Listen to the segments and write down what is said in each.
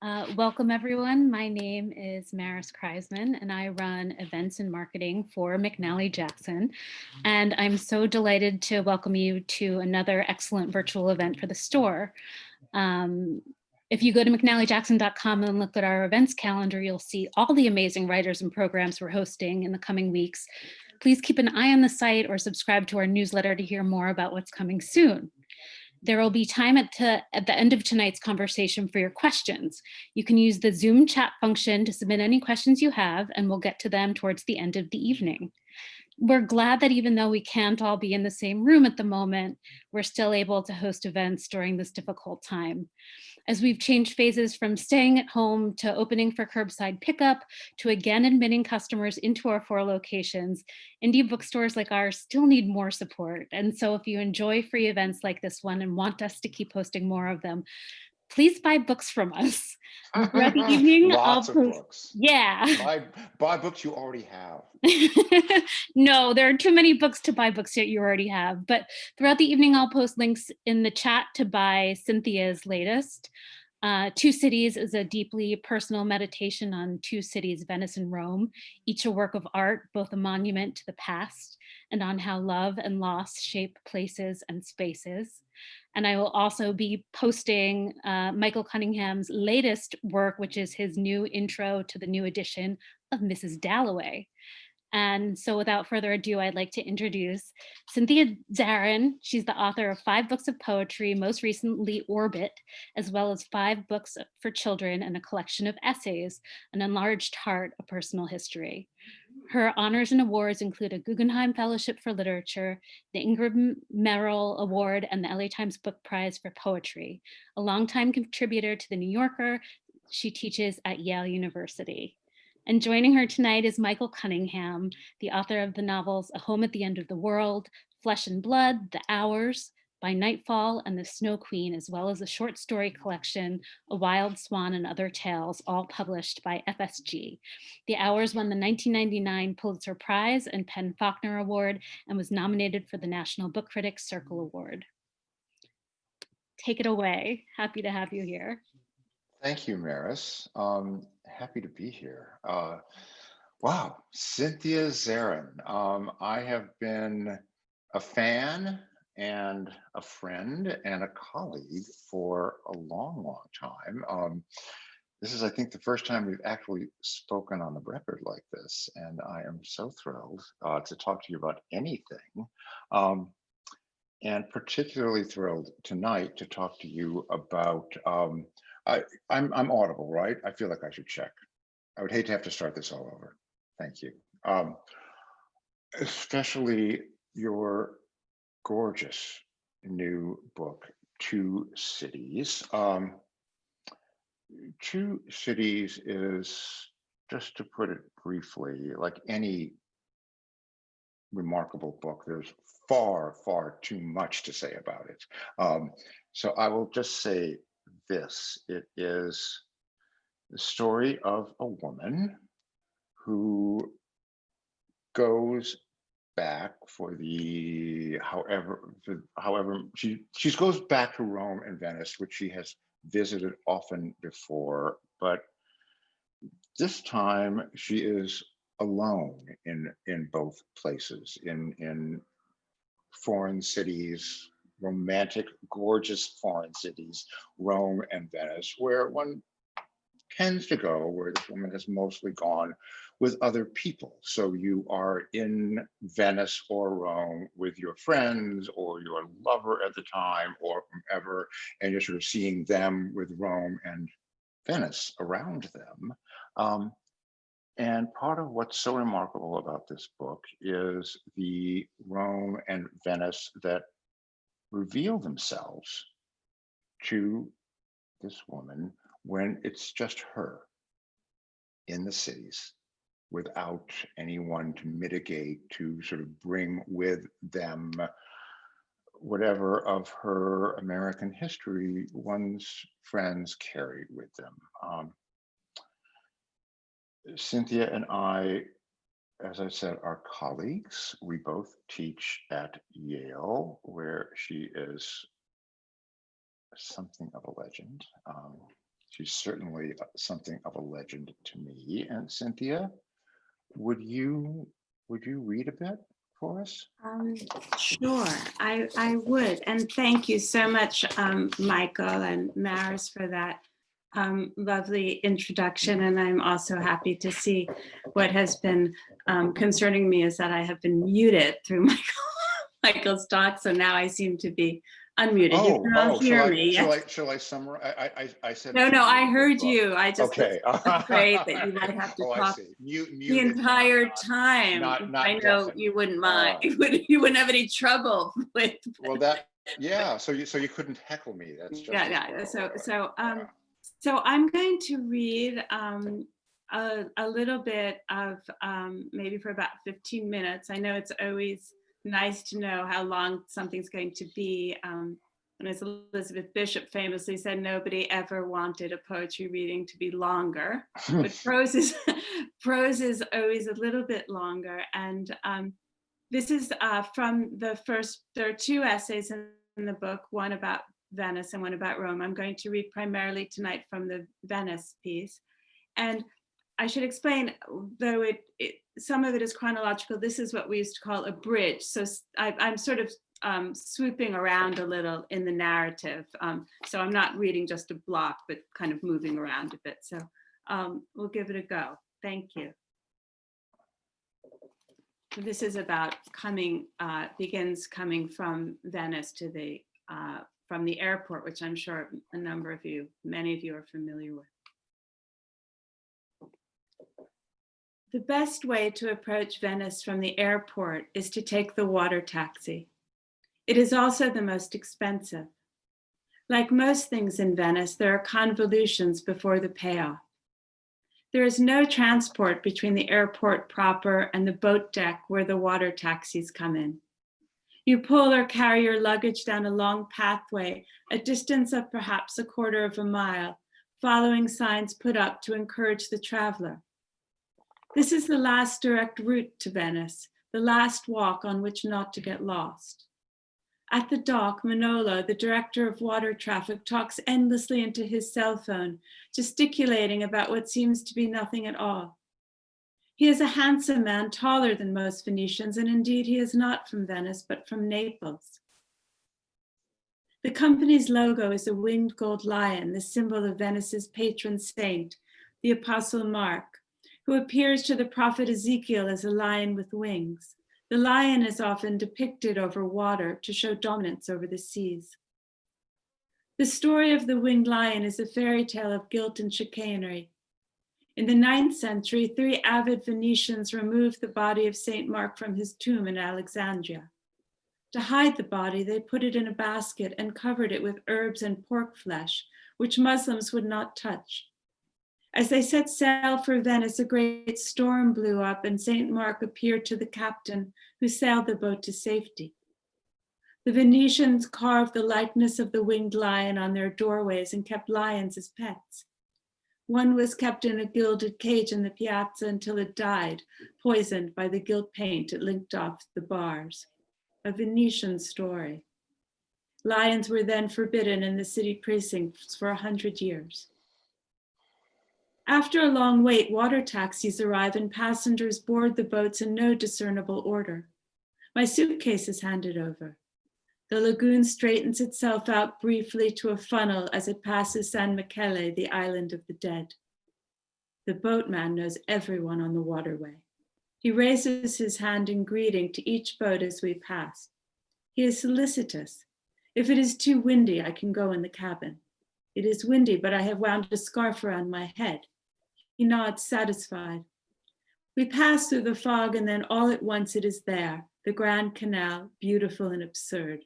Welcome everyone. My name is Maris Kreisman and I run events and marketing for McNally Jackson. And I'm so delighted to welcome you to another excellent virtual event for the store. Um, if you go to mcnallyjackson.com and look at our events calendar, you'll see all the amazing writers and programs we're hosting in the coming weeks. Please keep an eye on the site or subscribe to our newsletter to hear more about what's coming soon. There will be time at the end of tonight's conversation for your questions. You can use the Zoom chat function to submit any questions you have, and we'll get to them towards the end of the evening. We're glad that even though we can't all be in the same room at the moment, we're still able to host events during this difficult time. As we've changed phases from staying at home to opening for curbside pickup to again admitting customers into our 4 locations, indie bookstores like ours still need more support. And so if you enjoy free events like this one and want us to keep hosting more of them, please buy books from us. Throughout the evening, I'll Lots of post, books. yeah. Buy books you already have. No, there are too many books to buy books that you already have. But throughout the evening, I'll post links in the chat to buy Cynthia's latest. Two Cities is a deeply personal meditation on two cities, Venice and Rome, each a work of art, both a monument to the past and on how love and loss shape places and spaces. And I will also be posting Michael Cunningham's latest work, which is his new intro to the new edition of Mrs. Dalloway. And so without further ado, I'd like to introduce Cynthia Zarin. She's the author of 5 books of poetry, most recently Orbit, as well as 5 books for children and a collection of essays, An Enlarged Heart, A Personal History. Her honors and awards include a Guggenheim Fellowship for Literature, the Ingram Merrill Award, and the LA Times Book Prize for Poetry. A longtime contributor to The New Yorker, she teaches at Yale University. And joining her tonight is Michael Cunningham, the author of the novels A Home at the End of the World, Flesh and Blood, The Hours, By Nightfall, and The Snow Queen, as well as a short story collection, A Wild Swan and Other Tales, all published by FSG. The Hours won the 1999 Pulitzer Prize and PEN/Faulkner Award and was nominated for the National Book Critics Circle Award. Take it away. Happy to have you here. Thank you, Maris. Happy to be here. Wow, Cynthia Zarin. I have been a fan and a friend and a colleague for a long, long time. This is, I think, the first time we've actually spoken on the record like this, and I am so thrilled to talk to you about anything. And particularly thrilled tonight to talk to you about, I'm audible, right? I feel like I should check. I would hate to have to start this all over. Thank you. Especially your gorgeous new book, Two Cities. Two Cities is, just to put it briefly, like any remarkable book, there's far, far too much to say about it. So I will just say this: it is the story of a woman who goes back for the however she goes back to Rome and Venice, which she has visited often before, but this time she is alone in both places, in foreign cities, romantic, gorgeous foreign cities, Rome and Venice, where one tends to go, where this woman has mostly gone with other people. So you are in Venice or Rome with your friends or your lover at the time or whomever, and you're sort of seeing them with Rome and Venice around them. And part of what's so remarkable about this book is the Rome and Venice that reveal themselves to this woman when it's just her in the cities without anyone to mitigate, to sort of bring with them whatever of her American history one's friends carried with them. Cynthia and I, as I said, are colleagues. We both teach at Yale, where she is something of a legend. She's certainly something of a legend to me. And Cynthia, would you read a bit for us? Sure, I would. And thank you so much, Michael and Maris, for that lovely introduction. And I'm also happy to see what has been concerning me is that I have been muted through Michael's talk. So now I seem to be unmuted. You can all hear me. Shall I summarize? I said no, I heard you. I just okay. was afraid that you might have to talk the entire time. Not I know deafened. you wouldn't mind. You wouldn't have any trouble with. Well, yeah. So you couldn't heckle me. That's just yeah. So I'm going to read a little bit of maybe for about 15 minutes. I know it's always nice to know how long something's going to be. And as Elizabeth Bishop famously said, nobody ever wanted a poetry reading to be longer, but prose is always a little bit longer. And this is from the first, there are two essays in the book, one about Venice and one about Rome. I'm going to read primarily tonight from the Venice piece. And I should explain, though some of it is chronological, this is what we used to call a bridge. So I'm sort of swooping around a little in the narrative. So I'm not reading just a block, but kind of moving around a bit. So we'll give it a go. Thank you. So this is about begins coming from Venice to from the airport, which I'm sure many of you are familiar with. The best way to approach Venice from the airport is to take the water taxi. It is also the most expensive. Like most things in Venice, there are convolutions before the payoff. There is no transport between the airport proper and the boat deck where the water taxis come in. You pull or carry your luggage down a long pathway, a distance of perhaps a quarter of a mile, following signs put up to encourage the traveler. This is the last direct route to Venice, the last walk on which not to get lost. At the dock, Manolo, the director of water traffic, talks endlessly into his cell phone, gesticulating about what seems to be nothing at all. He is a handsome man, taller than most Venetians, and indeed he is not from Venice, but from Naples. The company's logo is a winged gold lion, the symbol of Venice's patron saint, the Apostle Mark, who appears to the prophet Ezekiel as a lion with wings. The lion is often depicted over water to show dominance over the seas. The story of the winged lion is a fairy tale of guilt and chicanery. In the 9th century, 3 avid Venetians removed the body of Saint Mark from his tomb in Alexandria. To hide the body, they put it in a basket and covered it with herbs and pork flesh, which Muslims would not touch. As they set sail for Venice, a great storm blew up and Saint Mark appeared to the captain who sailed the boat to safety. The Venetians carved the likeness of the winged lion on their doorways and kept lions as pets. One was kept in a gilded cage in the piazza until it died, poisoned by the gilt paint it licked off the bars. A Venetian story. Lions were then forbidden in the city precincts for 100 years. After a long wait, water taxis arrive and passengers board the boats in no discernible order. My suitcase is handed over. The lagoon straightens itself out briefly to a funnel as it passes San Michele, the island of the dead. The boatman knows everyone on the waterway. He raises his hand in greeting to each boat as we pass. He is solicitous. If it is too windy, I can go in the cabin. It is windy, but I have wound a scarf around my head. He nods, satisfied. We pass through the fog and then all at once it is there, the Grand Canal, beautiful and absurd.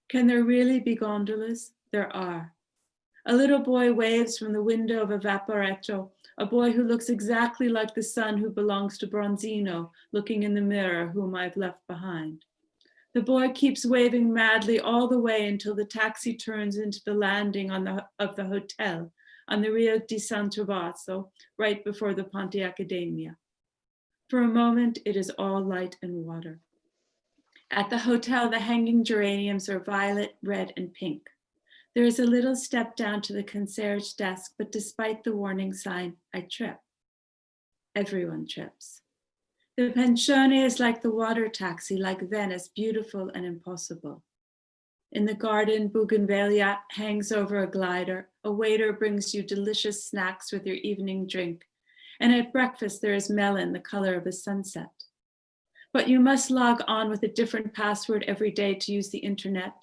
Can there really be gondolas? There are. A little boy waves from the window of a vaporetto, a boy who looks exactly like the son who belongs to Bronzino, looking in the mirror, whom I've left behind. The boy keeps waving madly all the way until the taxi turns into the landing of the hotel on the Rio di San Trovato, right before the Ponte Accademia. For a moment, it is all light and water. At the hotel, the hanging geraniums are violet, red, and pink. There is a little step down to the concierge desk, but despite the warning sign, I trip. Everyone trips. The pensione is like the water taxi, like Venice, beautiful and impossible. In the garden, bougainvillea hangs over a glider. A waiter brings you delicious snacks with your evening drink. And at breakfast, there is melon, the color of a sunset. But you must log on with a different password every day to use the internet.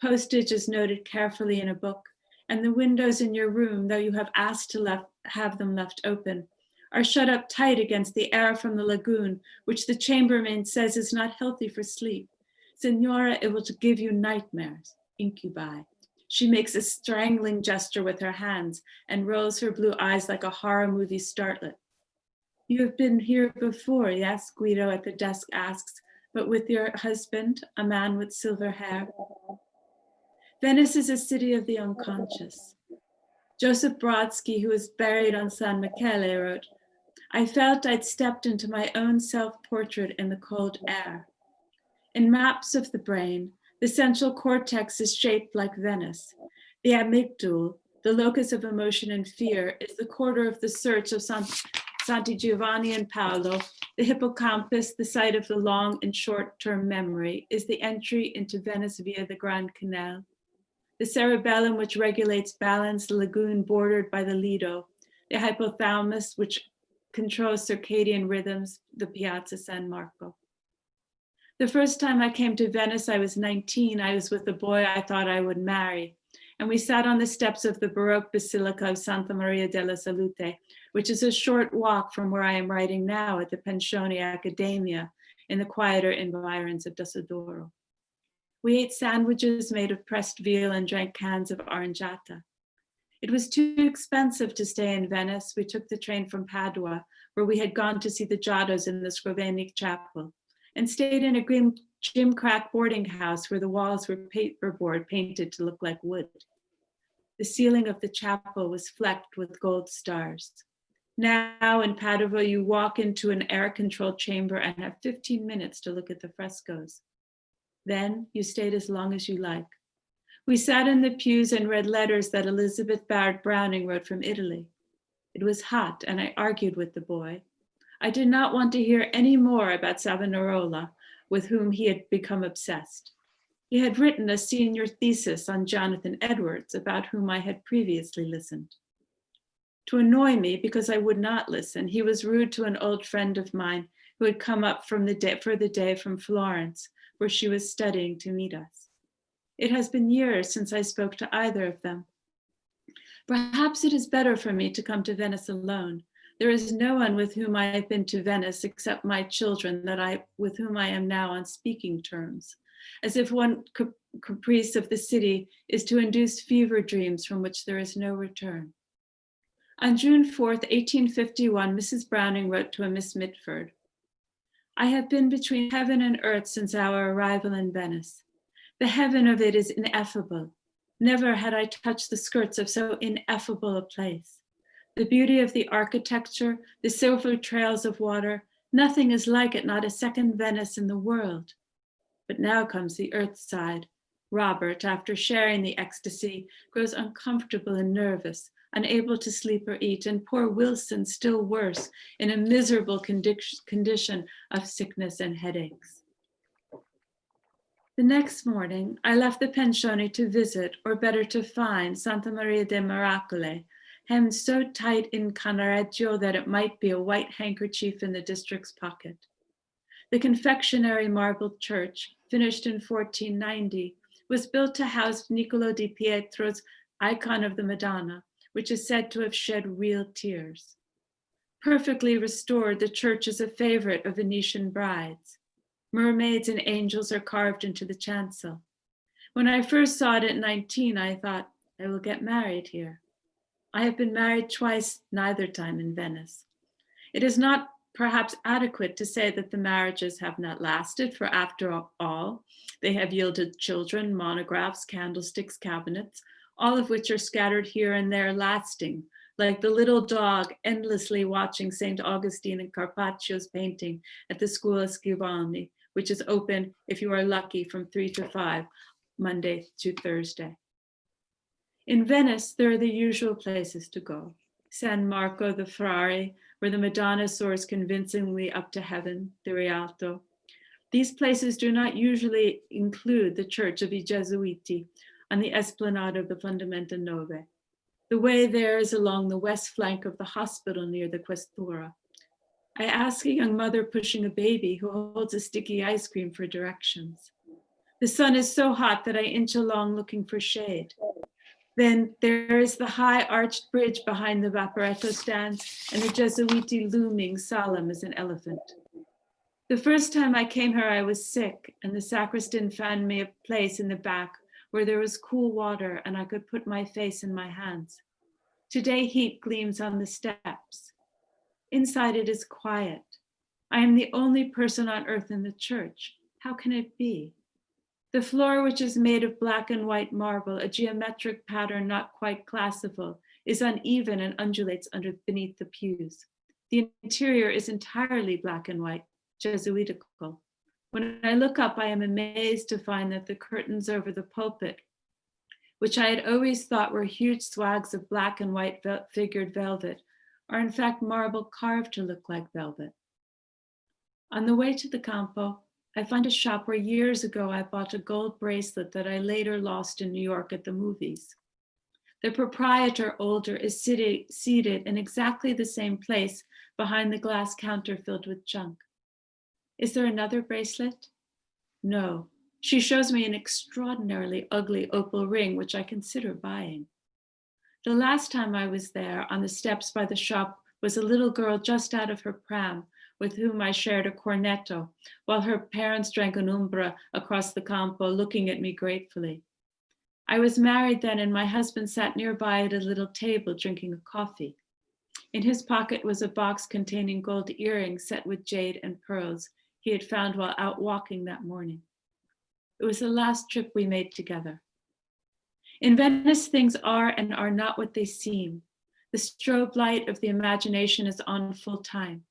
Postage is noted carefully in a book, and the windows in your room, though you have asked to have them left open, are shut up tight against the air from the lagoon, which the chambermaid says is not healthy for sleep. Signora, it will give you nightmares, incubi. She makes a strangling gesture with her hands and rolls her blue eyes like a horror movie starlet. You have been here before, yes? Guido at the desk asks, but with your husband, a man with silver hair. Venice is a city of the unconscious. Joseph Brodsky, who was buried on San Michele, wrote, I felt I'd stepped into my own self-portrait in the cold air. In maps of the brain, the central cortex is shaped like Venice. The amygdala, the locus of emotion and fear, is the quarter of the search of Santi Giovanni and Paolo. The hippocampus, the site of the long and short-term memory, is the entry into Venice via the Grand Canal. The cerebellum, which regulates balance, the lagoon bordered by the Lido. The hypothalamus, which controls circadian rhythms, the Piazza San Marco. The first time I came to Venice, I was 19. I was with a boy I thought I would marry. And we sat on the steps of the Baroque Basilica of Santa Maria della Salute, which is a short walk from where I am writing now at the Pensione Accademia in the quieter environs of Dosodoro. We ate sandwiches made of pressed veal and drank cans of orangiata. It was too expensive to stay in Venice. We took the train from Padua, where we had gone to see the Giottos in the Scrovenic Chapel, and stayed in a grim gimcrack boarding house where the walls were paperboard painted to look like wood. The ceiling of the chapel was flecked with gold stars. Now in Padua, you walk into an air-controlled chamber and have 15 minutes to look at the frescoes. Then you stayed as long as you like. We sat in the pews and read letters that Elizabeth Barrett Browning wrote from Italy. It was hot, and I argued with the boy. I did not want to hear any more about Savonarola, with whom he had become obsessed. He had written a senior thesis on Jonathan Edwards, about whom I had previously listened. To annoy me, because I would not listen, he was rude to an old friend of mine who had come up for the day from Florence, where she was studying, to meet us. It has been years since I spoke to either of them. Perhaps it is better for me to come to Venice alone. There is no one with whom I have been to Venice except my children with whom I am now on speaking terms, as if one caprice of the city is to induce fever dreams from which there is no return. On June 4th, 1851, Mrs. Browning wrote to a Miss Mitford, I have been between heaven and earth since our arrival in Venice. The heaven of it is ineffable. Never had I touched the skirts of so ineffable a place. The beauty of the architecture, the silver trails of water, nothing is like it, not a second Venice in the world. But now comes the earth side. Robert, after sharing the ecstasy, grows uncomfortable and nervous, unable to sleep or eat, and poor Wilson, still worse, in a miserable condition of sickness and headaches. The next morning, I left the pensione to visit, or better to find, Santa Maria de Miracole, hemmed so tight in Canareggio that it might be a white handkerchief in the district's pocket. The confectionery marble church, finished in 1490, was built to house Niccolò di Pietro's icon of the Madonna, which is said to have shed real tears. Perfectly restored, the church is a favorite of Venetian brides. Mermaids and angels are carved into the chancel. When I first saw it at 19, I thought, I will get married here. I have been married twice, neither time in Venice. It is not perhaps adequate to say that the marriages have not lasted, for after all, they have yielded children, monographs, candlesticks, cabinets, all of which are scattered here and there, lasting, like the little dog endlessly watching St. Augustine and Carpaccio's painting at the Scuola Scribani, which is open, if you are lucky, from 3 to 5, Monday to Thursday. In Venice, there are the usual places to go. San Marco, the Frari, where the Madonna soars convincingly up to heaven, the Rialto. These places do not usually include the Church of the Gesuiti on the Esplanade of the Fondamenta Nove. The way there is along the west flank of the hospital near the Questura. I ask a young mother pushing a baby who holds a sticky ice cream for directions. The sun is so hot that I inch along looking for shade. Then there is the high arched bridge behind the Vaporetto stands and the Gesuiti looming solemn as an elephant. The first time I came here, I was sick, and the sacristan found me a place in the back where there was cool water and I could put my face in my hands. Today, heat gleams on the steps. Inside, it is quiet. I am the only person on earth in the church. How can it be? The floor, which is made of black and white marble, a geometric pattern not quite classical, is uneven and undulates beneath the pews. The interior is entirely black and white, Jesuitical. When I look up, I am amazed to find that the curtains over the pulpit, which I had always thought were huge swags of black and white figured velvet, are in fact marble carved to look like velvet. On the way to the Campo, I find a shop where years ago I bought a gold bracelet that I later lost in New York at the movies. The proprietor, older, is seated in exactly the same place behind the glass counter filled with junk. Is there another bracelet? No. She shows me an extraordinarily ugly opal ring, which I consider buying. The last time I was there, on the steps by the shop, was a little girl just out of her pram, with whom I shared a cornetto, while her parents drank an umbra across the Campo, looking at me gratefully. I was married then, and my husband sat nearby at a little table drinking a coffee. In his pocket was a box containing gold earrings set with jade and pearls he had found while out walking that morning. It was the last trip we made together. In Venice, things are and are not what they seem. The strobe light of the imagination is on full time.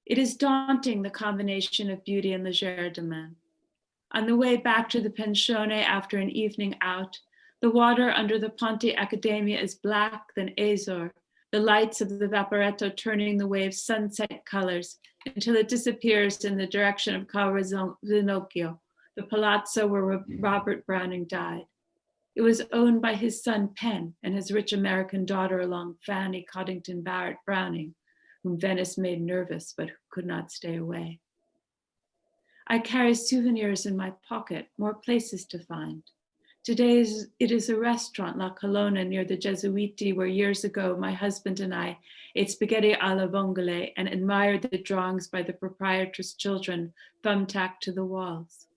It is daunting, the combination of beauty and legerdemain. On the way back to the pensione after an evening out, the water under the Ponte Accademia is black than azure, the lights of the Vaporetto turning the waves sunset colors until it disappears in the direction of Palazzo Zenobia, the palazzo where Robert Browning died. It was owned by his son Penn and his rich American daughter-in-law Fanny Coddington Barrett Browning, whom Venice made nervous but who could not stay away. I carry souvenirs in my pocket, more places to find. Today it is a restaurant, La Colonna, near the Gesuiti, where years ago my husband and I ate spaghetti alla vongole and admired the drawings by the proprietor's children thumbtacked to the walls.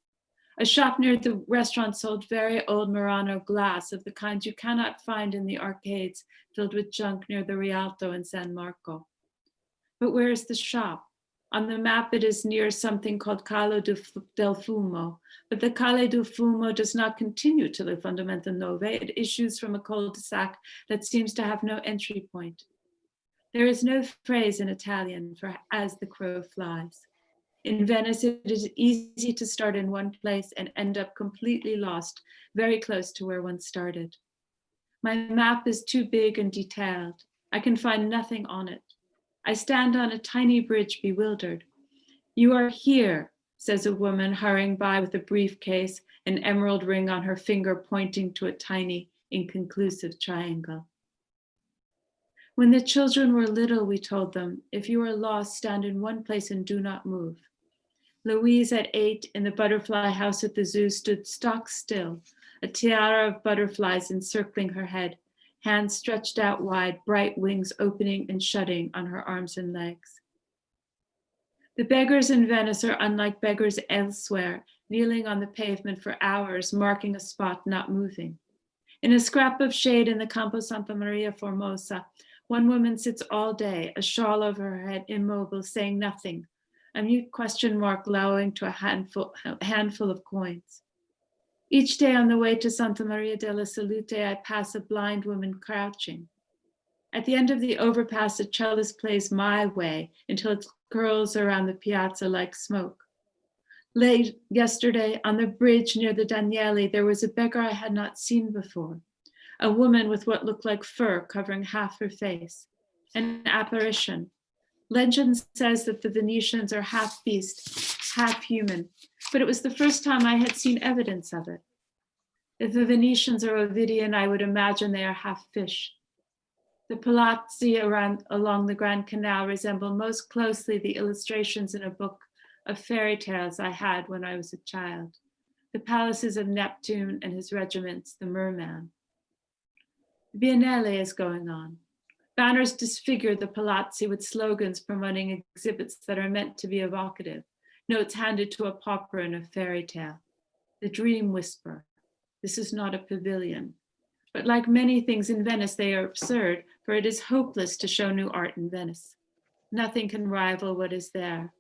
A shop near the restaurant sold very old Murano glass of the kind you cannot find in the arcades filled with junk near the Rialto and San Marco. But where is the shop? On the map, it is near something called Calo del Fumo, but the Calle del Fumo does not continue to the Fondamenta Nove. It issues from a cul-de-sac that seems to have no entry point. There is no phrase in Italian for as the crow flies. In Venice, it is easy to start in one place and end up completely lost, very close to where one started. My map is too big and detailed. I can find nothing on it. I stand on a tiny bridge, bewildered. "You are here," says a woman hurrying by with a briefcase, an emerald ring on her finger pointing to a tiny, inconclusive triangle. When the children were little, we told them, if you are lost, stand in one place and do not move. Louise, at 8, in the butterfly house at the zoo, stood stock still, a tiara of butterflies encircling her head, hands stretched out wide, bright wings opening and shutting on her arms and legs. The beggars in Venice are unlike beggars elsewhere, kneeling on the pavement for hours, marking a spot, not moving. In a scrap of shade in the Campo Santa Maria Formosa, one woman sits all day, a shawl over her head, immobile, saying nothing, a mute question mark lowering to a handful of coins. Each day on the way to Santa Maria della Salute, I pass a blind woman crouching. At the end of the overpass, a cellist plays My Way until it curls around the piazza like smoke. Late yesterday, on the bridge near the Danieli, there was a beggar I had not seen before. a woman with what looked like fur covering half her face, an apparition. Legend says that the Venetians are half beast, half human, but it was the first time I had seen evidence of it. If the Venetians are Ovidian, I would imagine they are half fish. The palazzi along the Grand Canal resemble most closely the illustrations in a book of fairy tales I had when I was a child. The palaces of Neptune and his regiments, the merman. The Biennale is going on. Banners disfigure the palazzi with slogans promoting exhibits that are meant to be evocative, notes handed to a pauper in a fairy tale. The dream whisper. This is not a pavilion. But like many things in Venice, they are absurd, for it is hopeless to show new art in Venice. Nothing can rival what is there.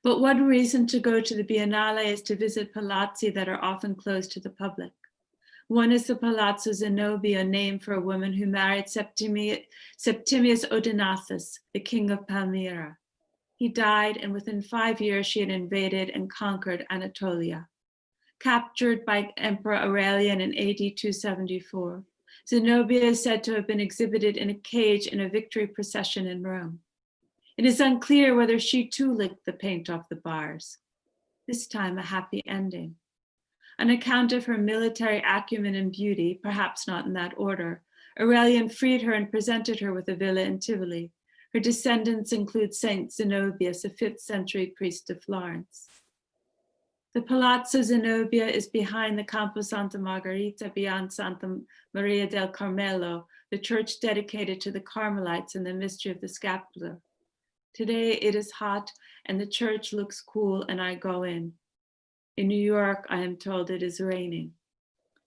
But one reason to go to the Biennale is to visit palazzi that are often closed to the public. One is the Palazzo Zenobia, named for a woman who married Septimius Odenathus, the king of Palmyra. He died, and within 5 years she had invaded and conquered Anatolia. Captured by Emperor Aurelian in AD 274, Zenobia is said to have been exhibited in a cage in a victory procession in Rome. It is unclear whether she too licked the paint off the bars. This time a happy ending. On account of her military acumen and beauty, perhaps not in that order, Aurelian freed her and presented her with a villa in Tivoli. Her descendants include Saint Zenobius, a 5th century priest of Florence. The Palazzo Zenobia is behind the Campo Santa Margherita, beyond Santa Maria del Carmelo, the church dedicated to the Carmelites and the mystery of the scapular. Today it is hot and the church looks cool, and I go in. In New York, I am told it is raining.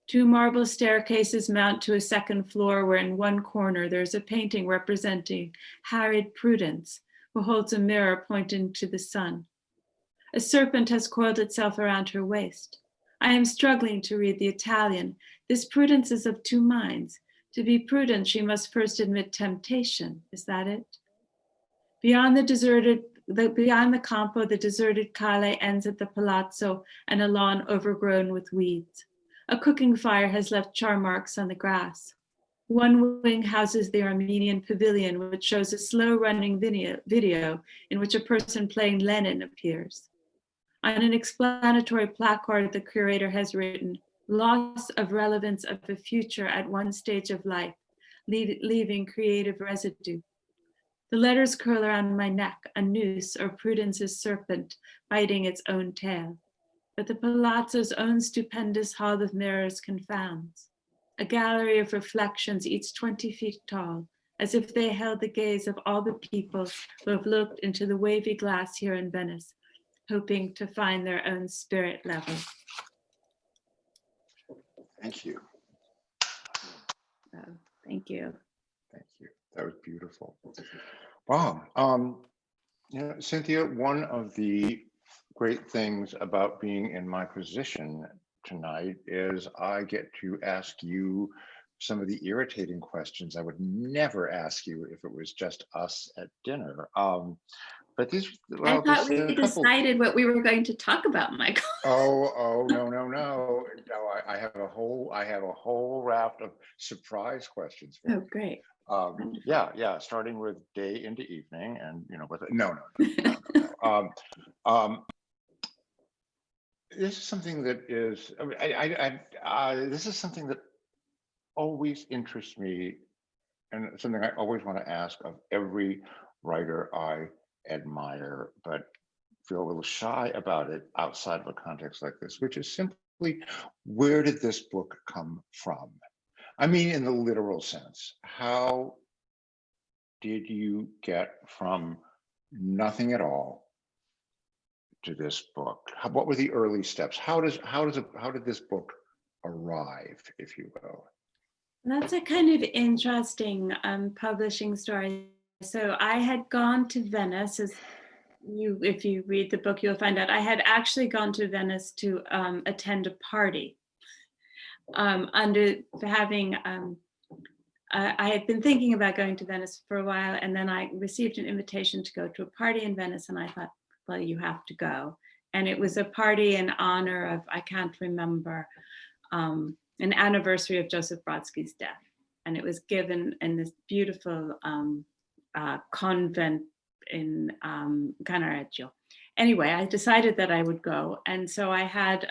2 marble staircases mount to a 2nd floor where in one corner there is a painting representing harried Prudence, who holds a mirror pointing to the sun. A serpent has coiled itself around her waist. I am struggling to read the Italian. This Prudence is of 2 minds. To be prudent, she must first admit temptation. Is that it? Beyond the Campo, the deserted Calle ends at the Palazzo and a lawn overgrown with weeds. A cooking fire has left char marks on the grass. One wing houses the Armenian Pavilion, which shows a slow-running video in which a person playing Lenin appears. On an explanatory placard, the curator has written, "Loss of relevance of the future at one stage of life, leaving creative residue." The letters curl around my neck, a noose or Prudence's serpent biting its own tail. But the Palazzo's own stupendous hall of mirrors confounds. A gallery of reflections, each 20 feet tall, as if they held the gaze of all the people who have looked into the wavy glass here in Venice, hoping to find their own spirit level. Thank you. Oh, thank you. Thank you. That was beautiful. Wow. Cynthia, one of the great things about being in my position tonight is I get to ask you some of the irritating questions I would never ask you if it was just us at dinner. But these, well, I thought we decided what we were going to talk about, Michael. Oh, no. I have a whole raft of surprise questions for you. Oh, great. Yeah, starting with day into evening, and no. This is something that is, this is something that always interests me, and something I always want to ask of every writer I admire, but feel a little shy about it outside of a context like this, which is simply, where did this book come from? I mean, in the literal sense, how did you get from nothing at all to this book? What were the early steps? How did this book arrive, if you will? That's a kind of interesting publishing story. So I had gone to Venice, if you read the book, you'll find out I had actually gone to Venice to attend a party. I had been thinking about going to Venice for a while, and then I received an invitation to go to a party in Venice, and I thought, well, you have to go. And it was a party in honor of, I can't remember an anniversary of Joseph Brodsky's death. And it was given in this beautiful convent in Canareggio. Anyway, I decided that I would go. And so I had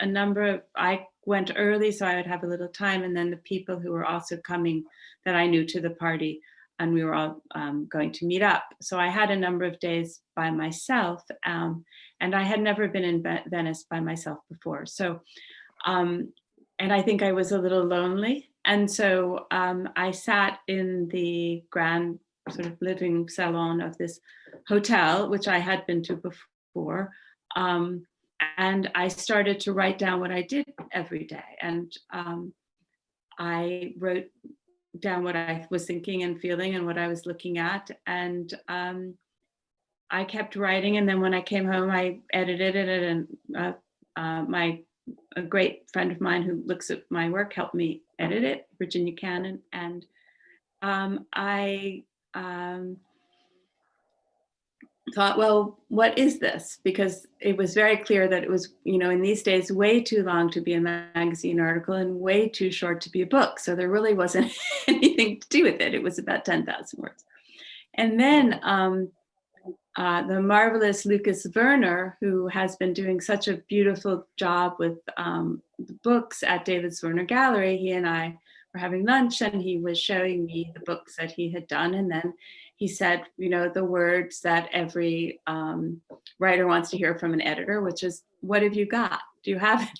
I went early so I would have a little time. And then the people who were also coming that I knew to the party, and we were all going to meet up. So I had a number of days by myself, and I had never been in Venice by myself before. So, and I think I was a little lonely. And so I sat in the grand sort of living salon of this hotel, which I had been to before. And I started to write down what I did every day. And I wrote down what I was thinking and feeling and what I was looking at. And I kept writing. And then when I came home, I edited it. And a great friend of mine who looks at my work helped me edit it, Virginia Cannon. And I thought, well, what is this? Because it was very clear that it was, in these days, way too long to be a magazine article and way too short to be a book. So there really wasn't anything to do with it. It was about 10,000 words. And then the marvelous Lucas Zwirner, who has been doing such a beautiful job with the books at David Zwirner Gallery, he and I were having lunch and he was showing me the books that he had done. And then he said, the words that every writer wants to hear from an editor, which is, what have you got? Do you have anything?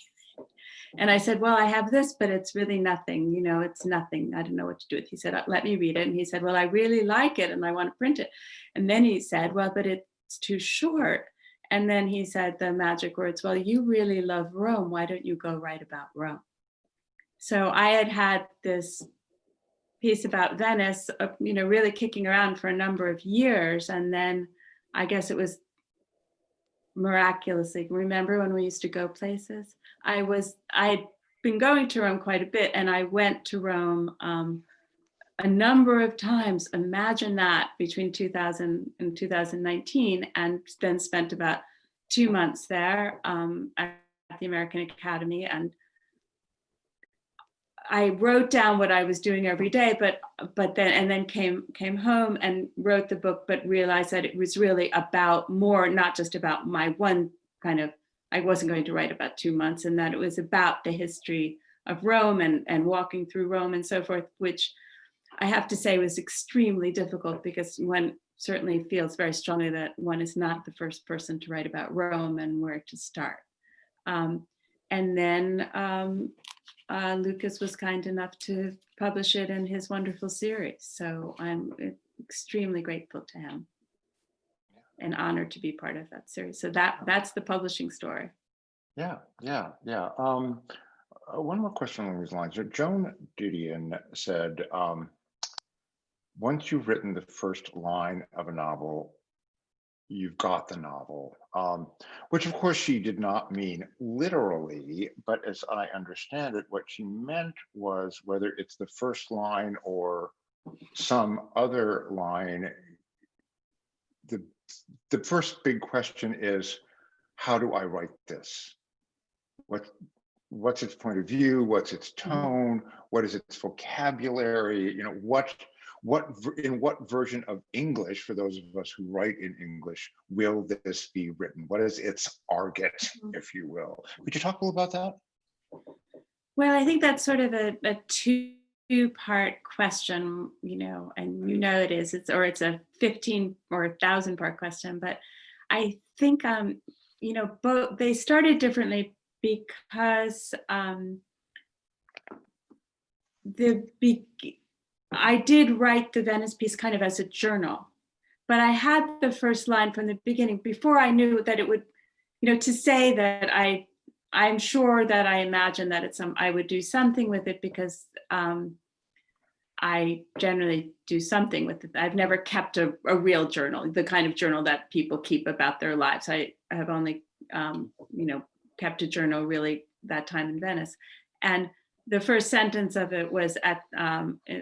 And I said, well, I have this, but it's really nothing. It's nothing. I don't know what to do with it. He said, let me read it. And he said, well, I really like it and I want to print it. And then he said, well, but it's too short. And then he said the magic words, well, you really love Rome. Why don't you go write about Rome? So I had this piece about Venice, really kicking around for a number of years. And then I guess it was miraculously, remember when we used to go places? I'd been going to Rome quite a bit, and I went to Rome a number of times. Imagine that, between 2000 and 2019, and then spent about 2 months there at the American Academy. And I wrote down what I was doing every day, but then came home and wrote the book, but realized that it was really about more, not just about my one I wasn't going to write about 2 months, and that it was about the history of Rome and walking through Rome and so forth, which I have to say was extremely difficult, because one certainly feels very strongly that one is not the first person to write about Rome and where to start. And then Lucas was kind enough to publish it in his wonderful series. So I'm extremely grateful to him and honored to be part of that series. So that's the publishing story. Yeah. One more question along these lines. Joan Didion said, once you've written the first line of a novel, you've got the novel, which of course she did not mean literally, but as I understand it, what she meant was, whether it's the first line or some other line, the first big question is, how do I write this? What's its point of view? What's its tone? What is its vocabulary? In what version of English, for those of us who write in English, will this be written? What is its argot, if you will? Could you talk a little about that? Well, I think that's sort of a two-part question, and it is. It's a 15 or 1,000-part question. But I think both, they started differently because I did write the Venice piece kind of as a journal, but I had the first line from the beginning, before I knew that it would, to say that I'm sure that I imagined that I would do something with it, because I generally do something with it. I've never kept a real journal, the kind of journal that people keep about their lives. I have only, kept a journal really that time in Venice. And the first sentence of it was at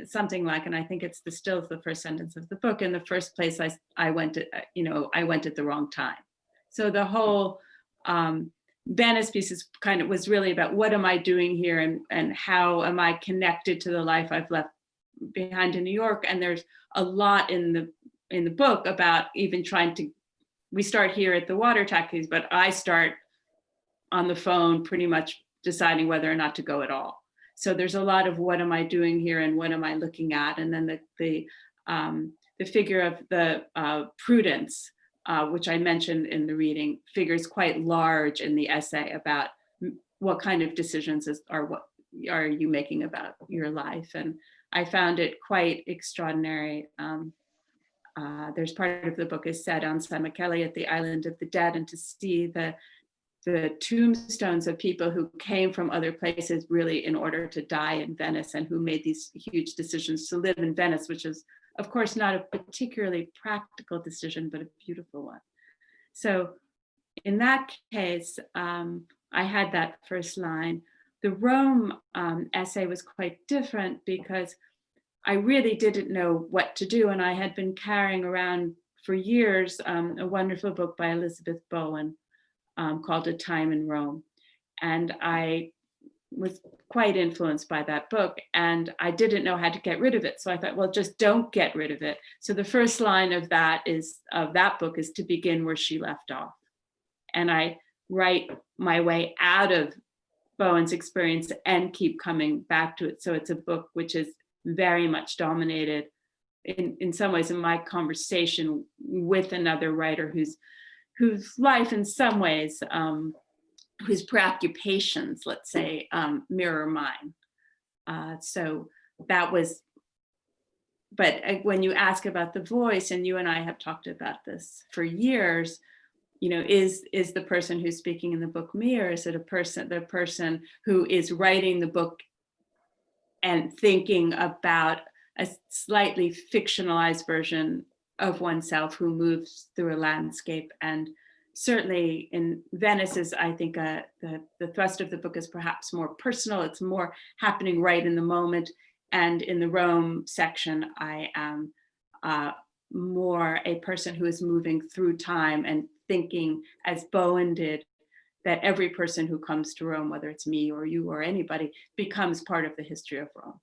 something like, and I think it's still the first sentence of the book, in the first place I went at the wrong time. So the whole Venice piece is was really about what am I doing here, and how am I connected to the life I've left behind in New York. And there's a lot in the book about even we start here at the water taxis, but I start on the phone pretty much deciding whether or not to go at all. So there's a lot of what am I doing here and what am I looking at? And then the figure of the Prudence, which I mentioned in the reading, figures quite large in the essay about what kind of decisions what are you making about your life. And I found it quite extraordinary. There's part of the book is set on San Michele at the Island of the Dead, and to see the tombstones of people who came from other places really in order to die in Venice, and who made these huge decisions to live in Venice, which is of course not a particularly practical decision, but a beautiful one. So in that case, I had that first line. The Rome essay was quite different because I really didn't know what to do. And I had been carrying around for years a wonderful book by Elizabeth Bowen called A Time in Rome. And I was quite influenced by that book, and I didn't know how to get rid of it. So I thought, well, just don't get rid of it. So the first line of that book is to begin where she left off. And I write my way out of Bowen's experience and keep coming back to it. So it's a book which is very much dominated in some ways in my conversation with another writer whose life in some ways, whose preoccupations, let's say, mirror mine. So that was, but when you ask about the voice, and you and I have talked about this for years, is the person who's speaking in the book me, or is it the person who is writing the book and thinking about a slightly fictionalized version of oneself who moves through a landscape? And certainly in Venice is, I think, the thrust of the book is perhaps more personal. It's more happening right in the moment. And in the Rome section, I am more a person who is moving through time and thinking, as Bowen did, that every person who comes to Rome, whether it's me or you or anybody, becomes part of the history of Rome.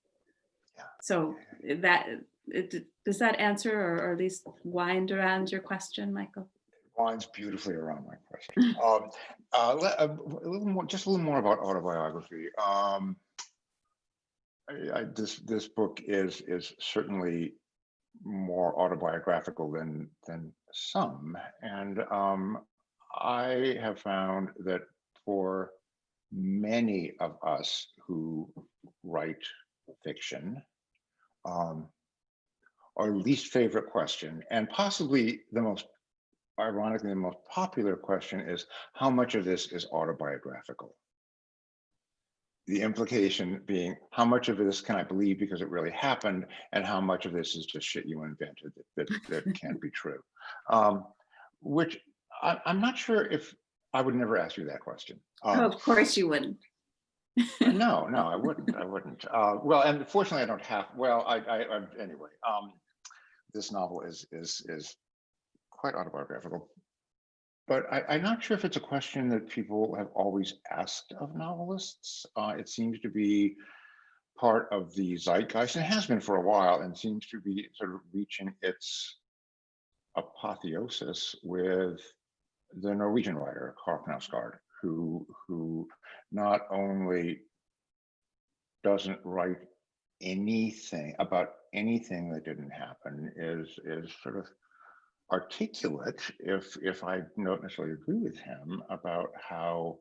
Yeah. So does that answer, or at least wind around your question, Michael? Winds beautifully around my question. Just a little more about autobiography. This book is certainly more autobiographical than some, and I have found that for many of us who write fiction, our least favorite question, and possibly ironically, the most popular question, is how much of this is autobiographical? The implication being, how much of this can I believe because it really happened, and how much of this is just shit you invented that can't be true? Which I'm not sure if I would never ask you that question. Of course you wouldn't. No, I wouldn't. Well, and fortunately, I don't have. Well, anyway. This novel is quite autobiographical, but I'm not sure if it's a question that people have always asked of novelists. It seems to be part of the zeitgeist, and it has been for a while, and seems to be sort of reaching its apotheosis with the Norwegian writer Carl Knausgaard, who not only doesn't write anything about anything that didn't happen, is sort of articulate, if I don't necessarily agree with him, about how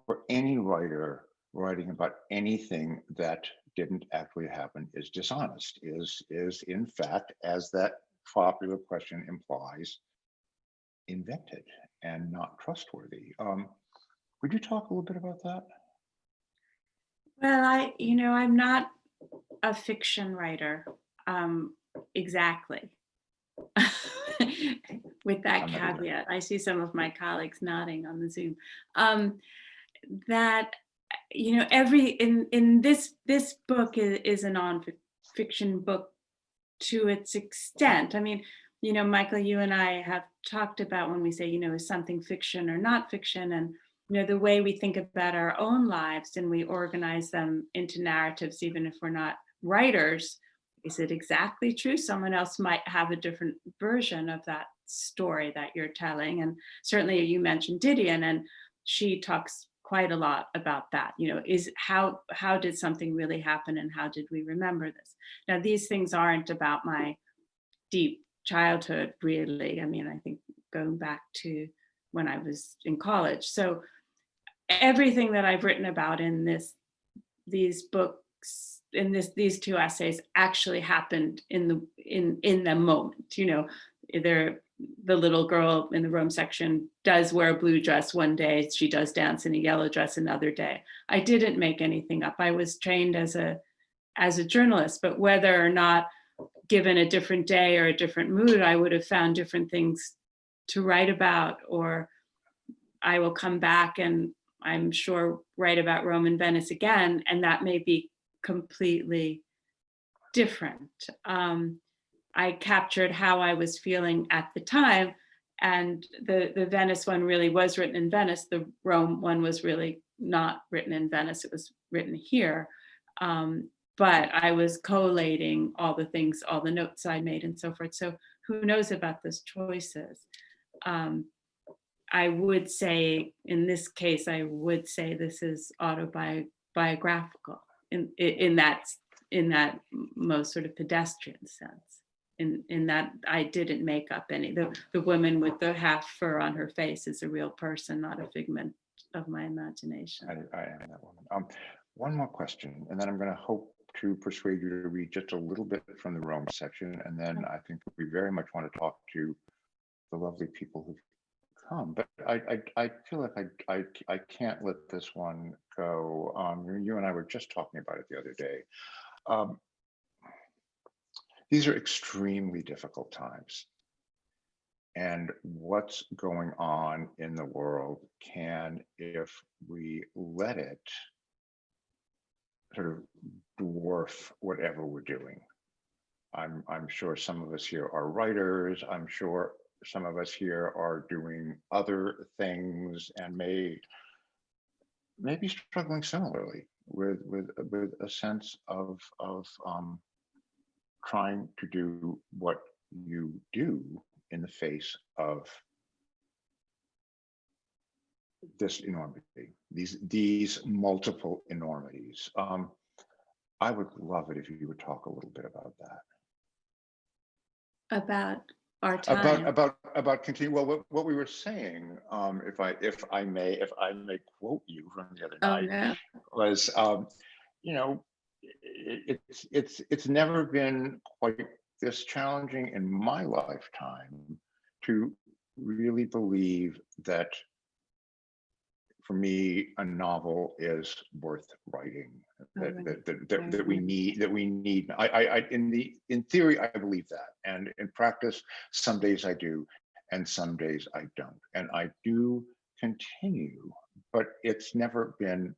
for any writer writing about anything that didn't actually happen is dishonest, is in fact, as that popular question implies, invented and not trustworthy. Would you talk a little bit about that? Well, I'm not a fiction writer, exactly. With that caveat, I see some of my colleagues nodding on the Zoom. That in this book is a nonfiction book to its extent. I mean, Michael, you and I have talked about when we say, is something fiction or not fiction, and the way we think about our own lives and we organize them into narratives, even if we're not writers. Is it exactly true? Someone else might have a different version of that story that you're telling. And certainly you mentioned Didion, and she talks quite a lot about that. Is how did something really happen and how did we remember this? Now, these things aren't about my deep childhood, really. I mean, I think going back to when I was in college. So everything that I've written about in these books, in these two essays, actually happened in the moment. Either the little girl in the Rome section does wear a blue dress one day, she does dance in a yellow dress another day. I didn't make anything up. I was trained as a journalist, but whether or not given a different day or a different mood, I would have found different things to write about, or I will come back and I'm sure write about Rome and Venice again, and that may be completely different. I captured how I was feeling at the time, and the Venice one really was written in Venice. The Rome one was really not written in Venice, it was written here. But I was collating all the things, all the notes I made and so forth. So who knows about those choices? I would say, in this case, I would say this is autobiographical in that most sort of pedestrian sense. In that I didn't make up any. The woman with the half fur on her face is a real person, not a figment of my imagination. I am that woman. One more question, and then I'm going to hope to persuade you to read just a little bit from the Rome section, and then I think we very much want to talk to the lovely people who've come. But I feel like I can't let this one go. You and I were just talking about it the other day. These are extremely difficult times, and what's going on in the world can, if we let it, sort of dwarf whatever we're doing. I'm sure some of us here are writers. I'm sure some of us here are doing other things and may be struggling similarly with a sense of trying to do what you do in the face of this enormity, these multiple enormities. I would love it if you would talk a little bit about that. About our time. About continue. Well, what we were saying, if I may quote you from the other night, no. was, it's never been quite this challenging in my lifetime to really believe that, for me, a novel is worth writing. That we need. In theory, I believe that, and in practice, some days I do, and some days I don't, and I do continue. But it's never been.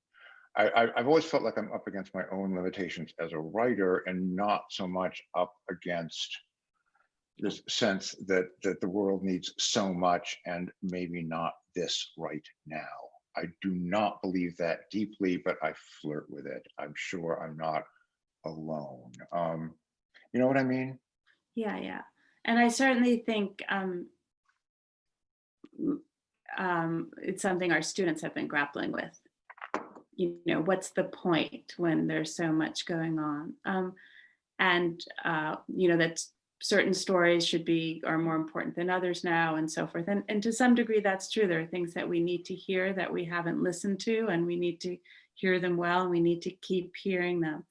I've always felt like I'm up against my own limitations as a writer, and not so much up against this sense that the world needs so much, and maybe not this right now. I do not believe that deeply, but I flirt with it. I'm sure I'm not alone. You know what I mean? Yeah. And I certainly think it's something our students have been grappling with. What's the point when there's so much going on? That certain stories are more important than others now, and so forth. And to some degree, that's true. There are things that we need to hear that we haven't listened to, and we need to hear them well, and we need to keep hearing them.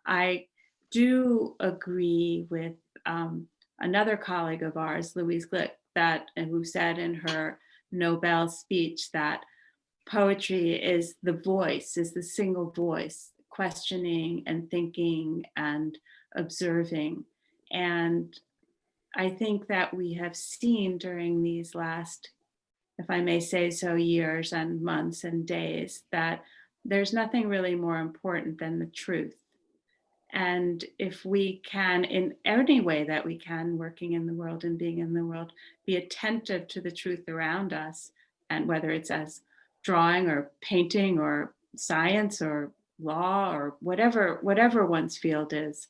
I do agree with another colleague of ours, Louise Glick, who said in her Nobel speech that poetry is the single voice, questioning and thinking and observing. And I think that we have seen during these last, if I may say so, years and months and days, that there's nothing really more important than the truth. And if we can, in any way that we can, working in the world and being in the world, be attentive to the truth around us, and whether it's as drawing or painting or science or law or whatever one's field is,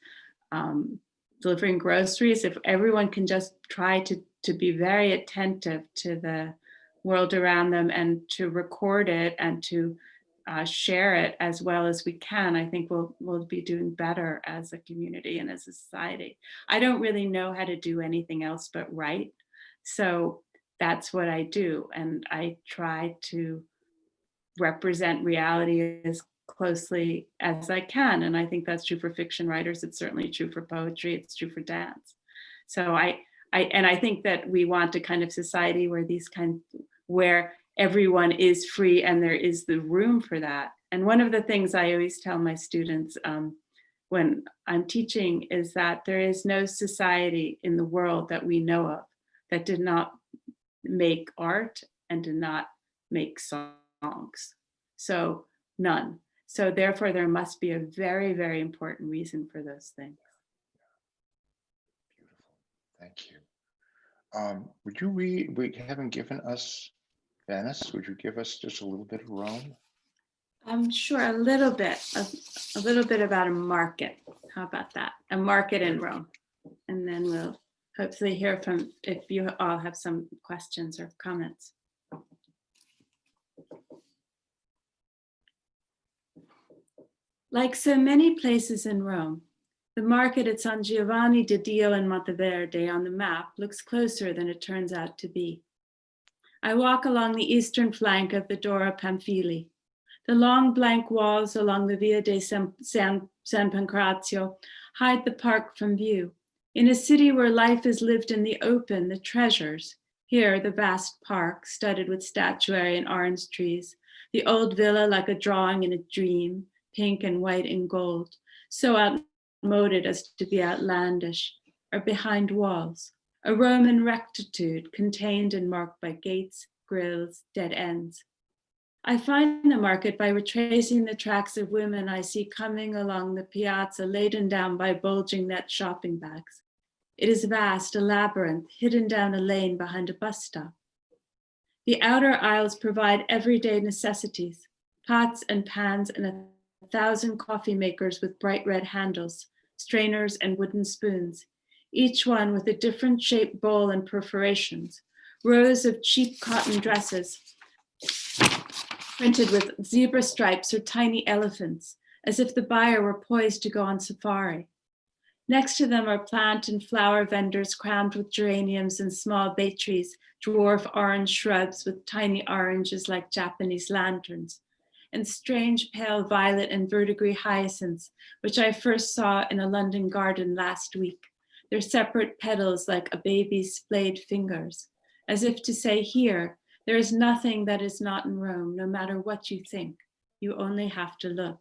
delivering groceries, if everyone can just try to be very attentive to the world around them and to record it and to share it as well as we can, I think we'll be doing better as a community and as a society. I don't really know how to do anything else but write. So that's what I do. And I try to represent reality as closely as I can. And I think that's true for fiction writers. It's certainly true for poetry. It's true for dance. So I think that we want a kind of society where everyone is free and there is the room for that. And one of the things I always tell my students when I'm teaching is that there is no society in the world that we know of that did not make art and did not make songs. So none. So therefore there must be a very, very important reason for those things. Beautiful, thank you. Would you read, we haven't given us Venice, would you give us just a little bit of Rome? I'm sure a little bit about a market. How about that? A market in Rome. And then we'll hopefully hear from, if you all have some questions or comments. Like so many places in Rome, the market at San Giovanni di Dio in Monteverde on the map looks closer than it turns out to be. I walk along the eastern flank of the Doria Pamphili. The long blank walls along the Via de San Pancrazio hide the park from view. In a city where life is lived in the open, the treasures, here the vast park studded with statuary and orange trees, the old villa like a drawing in a dream, pink and white and gold, so outmoded as to be outlandish, are behind walls. A Roman rectitude contained and marked by gates, grills, dead ends. I find the market by retracing the tracks of women I see coming along the piazza laden down by bulging net shopping bags. It is vast, a labyrinth, hidden down a lane behind a bus stop. The outer aisles provide everyday necessities, pots and pans and 1,000 coffee makers with bright red handles, strainers and wooden spoons, each one with a different shaped bowl and perforations, rows of cheap cotton dresses printed with zebra stripes or tiny elephants, as if the buyer were poised to go on safari. Next to them are plant and flower vendors crammed with geraniums and small bay trees, dwarf orange shrubs with tiny oranges like Japanese lanterns, and strange pale violet and verdigris hyacinths, which I first saw in a London garden last week, their separate petals like a baby's splayed fingers, as if to say, here, there is nothing that is not in Rome, no matter what you think. You only have to look.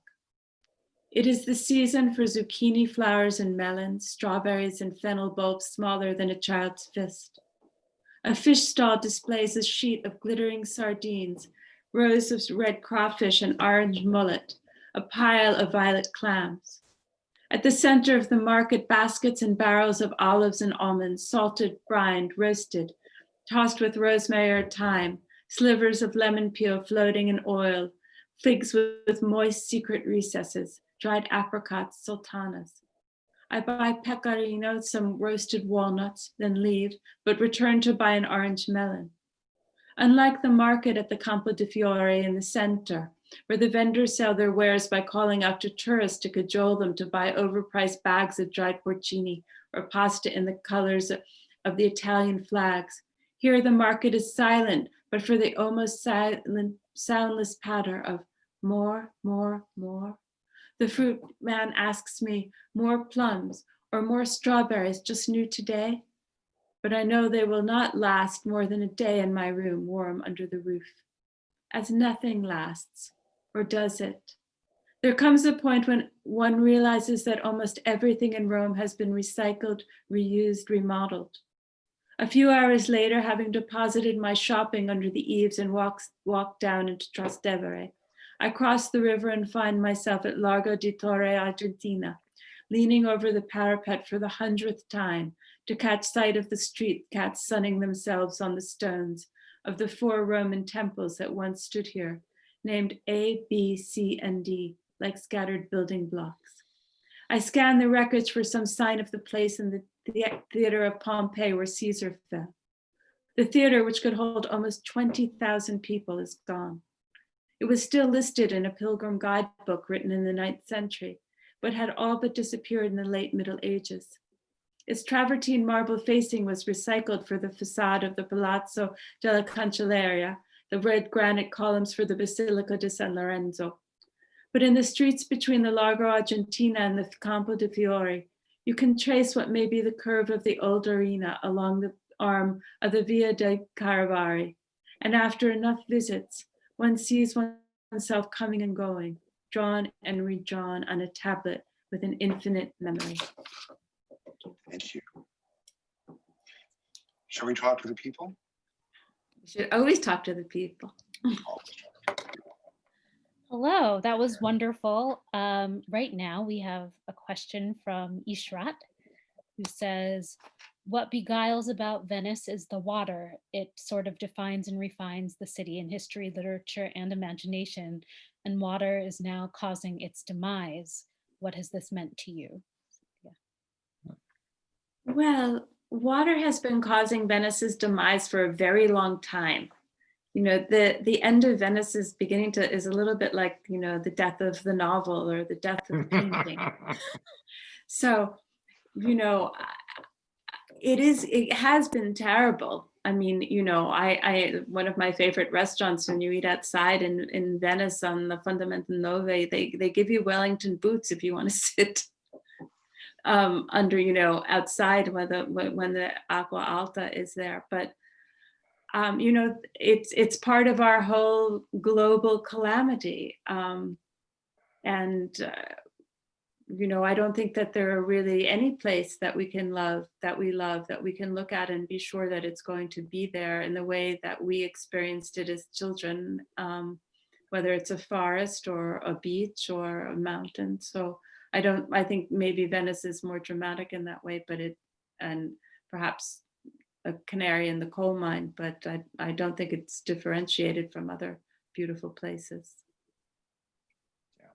It is the season for zucchini flowers and melons, strawberries and fennel bulbs smaller than a child's fist. A fish stall displays a sheet of glittering sardines, rows of red crawfish and orange mullet, a pile of violet clams. At the center of the market, baskets and barrels of olives and almonds, salted, brined, roasted, tossed with rosemary or thyme, slivers of lemon peel floating in oil, figs with moist secret recesses, dried apricots, sultanas. I buy pecorino, some roasted walnuts, then leave, but return to buy an orange melon. Unlike the market at the Campo di Fiore in the center, where the vendors sell their wares by calling out to tourists to cajole them to buy overpriced bags of dried porcini or pasta in the colors of the Italian flags, here the market is silent, but for the almost silent, soundless patter of more, more, more. The fruit man asks me, more plums or more strawberries just new today? But I know they will not last more than a day in my room, warm under the roof. As nothing lasts, or does it? There comes a point when one realizes that almost everything in Rome has been recycled, reused, remodeled. A few hours later, having deposited my shopping under the eaves and walked down into Trastevere, I cross the river and find myself at Largo di Torre Argentina, leaning over the parapet for the 100th time to catch sight of the street cats sunning themselves on the stones of the 4 Roman temples that once stood here, named A, B, C, and D, like scattered building blocks. I scanned the records for some sign of the place in the theater of Pompeii where Caesar fell. The theater, which could hold almost 20,000 people, is gone. It was still listed in a pilgrim guidebook written in the 9th century, but had all but disappeared in the late Middle Ages. Its travertine marble facing was recycled for the facade of the Palazzo della Cancelleria, the red granite columns for the Basilica di San Lorenzo. But in the streets between the Largo Argentina and the Campo de' Fiori, you can trace what may be the curve of the old arena along the arm of the Via dei Caravari. And after enough visits, one sees oneself coming and going, drawn and redrawn on a tablet with an infinite memory. Thank you. Shall we talk to the people? We should always talk to the people. Hello, that was wonderful. Right now we have a question from Ishrat, who says, what beguiles about Venice is the water. It sort of defines and refines the city in history, literature, and imagination, and water is now causing its demise. What has this meant to you? Yeah. Well, water has been causing Venice's demise for a very long time. You know, the end of Venice is is a little bit like, you know, the death of the novel or the death of the painting. So, you know, it has been terrible. I mean, you know, one of my favorite restaurants, when you eat outside in Venice on the Fundamento Nove, they give you Wellington boots if you want to sit under, you know, outside when the Acqua Alta is there. But you know, it's part of our whole global calamity. You know, I don't think that there are really any place that we love, that we can look at and be sure that it's going to be there in the way that we experienced it as children, whether it's a forest or a beach or a mountain. So I think maybe Venice is more dramatic in that way, and perhaps a canary in the coal mine, but I don't think it's differentiated from other beautiful places. Yeah.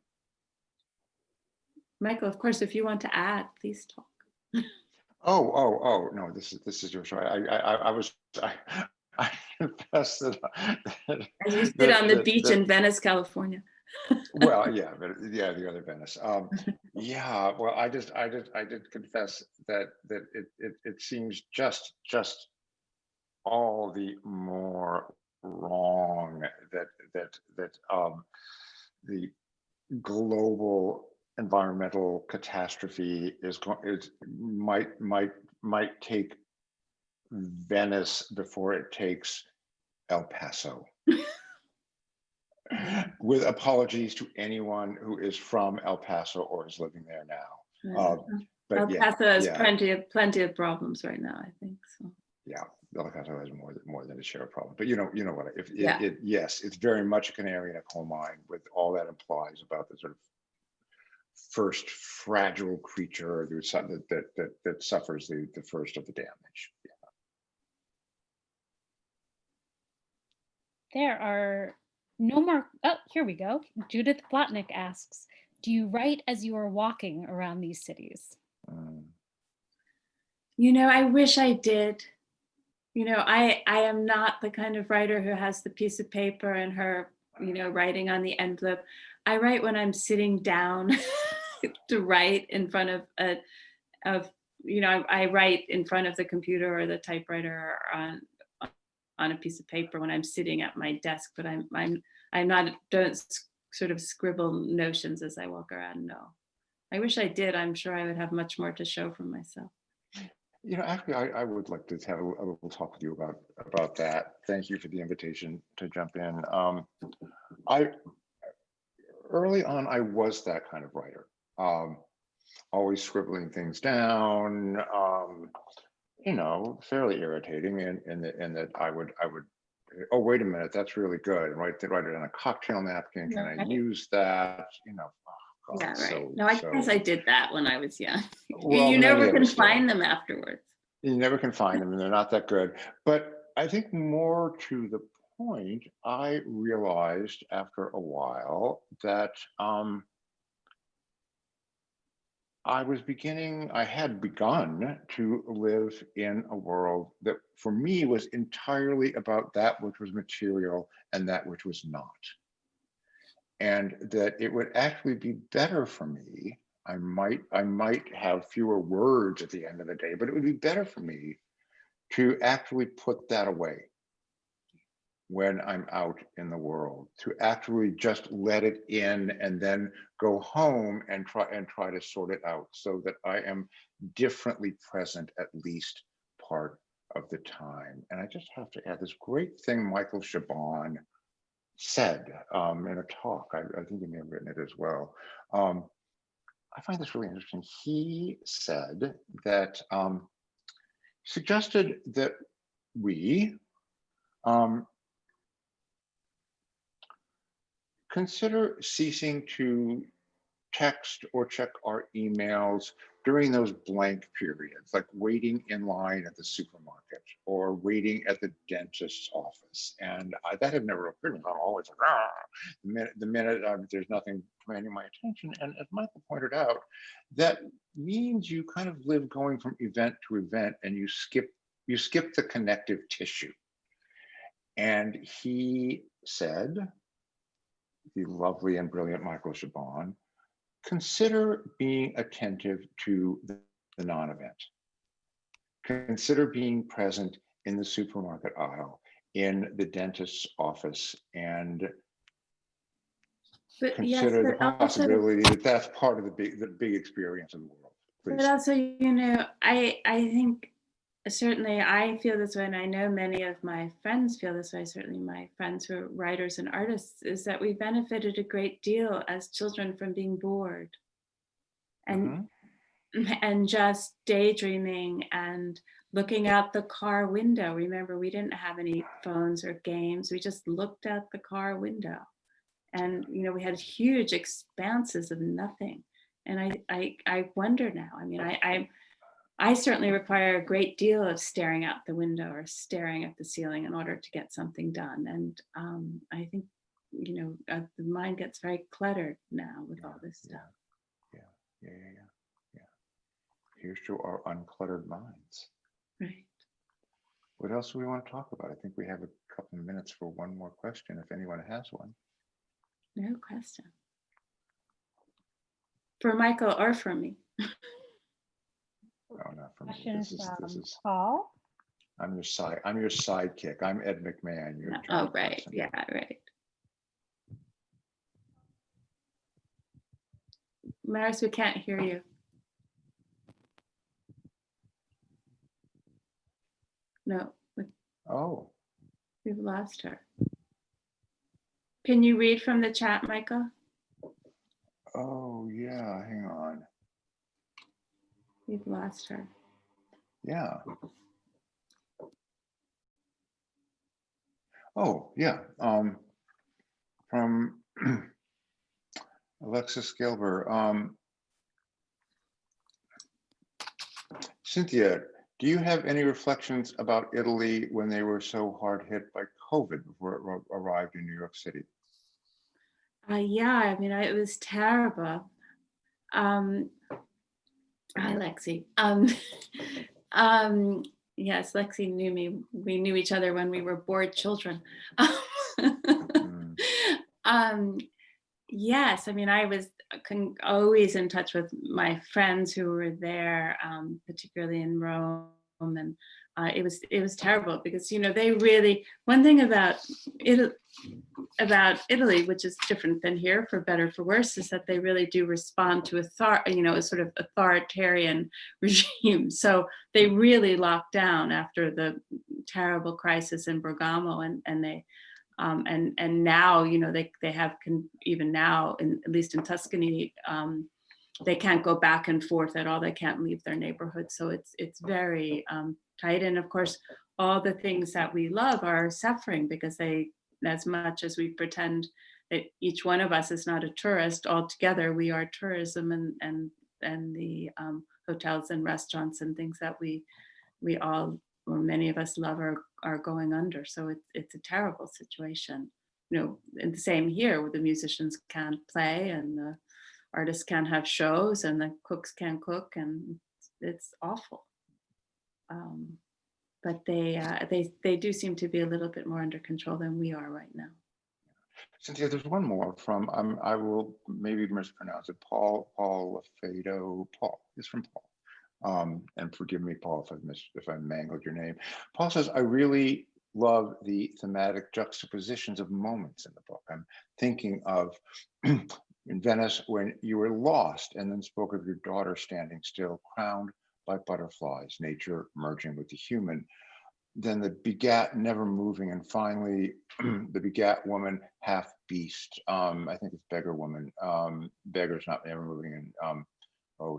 Michael, of course, if you want to add, please talk. Oh, no, this is your story. I confess that as you sit on the beach in Venice, California. Well, yeah, but yeah, the other Venice. Yeah, well, I did confess that it seems just all the more wrong that the global environmental catastrophe might take Venice before it takes El Paso. With apologies to anyone who is from El Paso or is living there now. But El Paso has plenty of problems right now, I think so. Yeah, El Paso has more than its share of problems. But you know what? Yes, it's very much a canary in a coal mine with all that implies about the sort of first fragile creature that suffers the first of the damage. Yeah. There are no more. Oh, here we go. Judith Plotnick asks, do you write as you are walking around these cities? You know, I wish I did. You know, I am not the kind of writer who has the piece of paper and her, you know, writing on the envelope. I write when I'm sitting down to write in front of you know, I write in front of the computer or the typewriter or on a piece of paper when I'm sitting at my desk, but don't sort of scribble notions as I walk around. No, I wish I did. I'm sure I would have much more to show from myself. You know, actually, I would like to have a little talk with you about that. Thank you for the invitation to jump in. Early on, I was that kind of writer, always scribbling things down. You know, fairly irritating, in that I would. Oh, wait a minute, that's really good. And write it on a cocktail napkin. Can I use that? You know, oh Yeah, right. So, No, I guess I did that when I was young. well, You many never of can us did. find them afterwards. You never can find them, and they're not that good. But I think more to the point, I realized after a while that I had begun to live in a world that for me was entirely about that which was material and that which was not. And that it would actually be better for me. I might have fewer words at the end of the day, but it would be better for me to actually put that away when I'm out in the world, to actually just let it in and then go home and try to sort it out so that I am differently present at least part of the time. And I just have to add this great thing Michael Chabon said in a talk. I think he may have written it as well. I find this really interesting. He said that, suggested that we consider ceasing to text or check our emails during those blank periods, like waiting in line at the supermarket or waiting at the dentist's office. And that had never occurred to me. I'm always like, the minute there's nothing commanding my attention. And as Michael pointed out, that means you kind of live going from event to event, and you skip the connective tissue. And he said, the lovely and brilliant Michael Chabon, consider being attentive to the non-event. Consider being present in the supermarket aisle, in the dentist's office, and consider the possibility that that's part of the big experience of the world. Please. But also, I think certainly I feel this way, and I know many of my friends feel this way, certainly my friends who are writers and artists, is that we benefited a great deal as children from being bored and and just daydreaming and looking out the car window. Remember, we didn't have any phones or games. We just looked out the car window, and we had huge expanses of nothing. And I wonder now. I mean, I certainly require a great deal of staring out the window or staring at the ceiling in order to get something done. And I think, the mind gets very cluttered now with all this stuff. Yeah. Here's to our uncluttered minds. Right. What else do we want to talk about? I think we have a couple of minutes for one more question, if anyone has one. No question. For Michael or for me. Oh, not for me. Question This is Paul. I'm your sidekick. I'm Ed McMahon. You're Oh, right. Yeah, right. Maris, we can't hear you. No. Oh. We've lost her. Can you read from the chat, Michael? Oh, yeah. Hang on. We've lost her. Yeah. Oh, yeah. From Alexis Gilbert. Cynthia, do you have any reflections about Italy when they were so hard hit by COVID before it arrived in New York City? Yeah, I mean, it was terrible. Hi, Lexi. Yes, Lexi knew me. We knew each other when we were bored children. Yes, I mean, I was always in touch with my friends who were there, particularly in Rome, and it was terrible because they really, one thing about Italy, which is different than here, for better for worse, is that they really do respond to a sort of authoritarian regime. So they really locked down after the terrible crisis in Bergamo, and they. And now, they have even now, at least in Tuscany, they can't go back and forth at all. They can't leave their neighborhood. So it's very tight. And of course, all the things that we love are suffering because as much as we pretend each one of us is not a tourist. All together, we are tourism, and the hotels and restaurants and things that we all, or many of us, love are going under. So it's a terrible situation. And the same here, where the musicians can't play and the artists can't have shows and the cooks can't cook, and it's awful. But they do seem to be a little bit more under control than we are right now. Cynthia, there's one more from, I will maybe mispronounce it, Paul Lafado. Paul, it's from Paul. And forgive me, Paul, if I mangled your name. Paul says, I really love the thematic juxtapositions of moments in the book. I'm thinking of in Venice when you were lost, and then spoke of your daughter standing still, crowned by butterflies, nature merging with the human. Then the begat never moving, and finally the begat woman half beast. I think it's beggar woman. Beggar's not never moving, and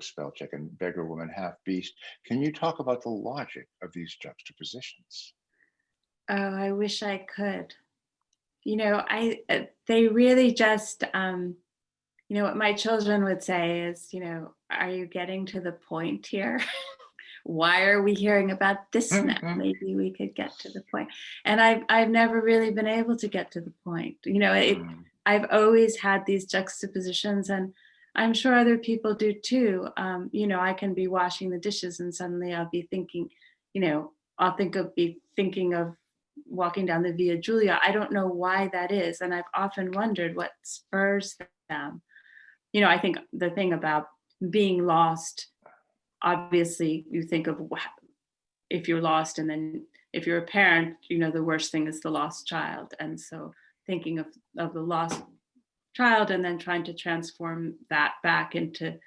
spell check, and beggar woman half beast. Can you talk about the logic of these juxtapositions? Oh, I wish I could. They really just, what my children would say is, are you getting to the point here? Why are we hearing about this now? Maybe we could get to the point. And I've never really been able to get to the point. I've always had these juxtapositions, and I'm sure other people do too. I can be washing the dishes and suddenly I'll be thinking, be thinking of walking down the Via Giulia. I don't know why that is. And I've often wondered what spurs them. I think the thing about being lost, obviously you think of if you're lost, and then if you're a parent, the worst thing is the lost child. And so thinking of the lost child and then trying to transform that back into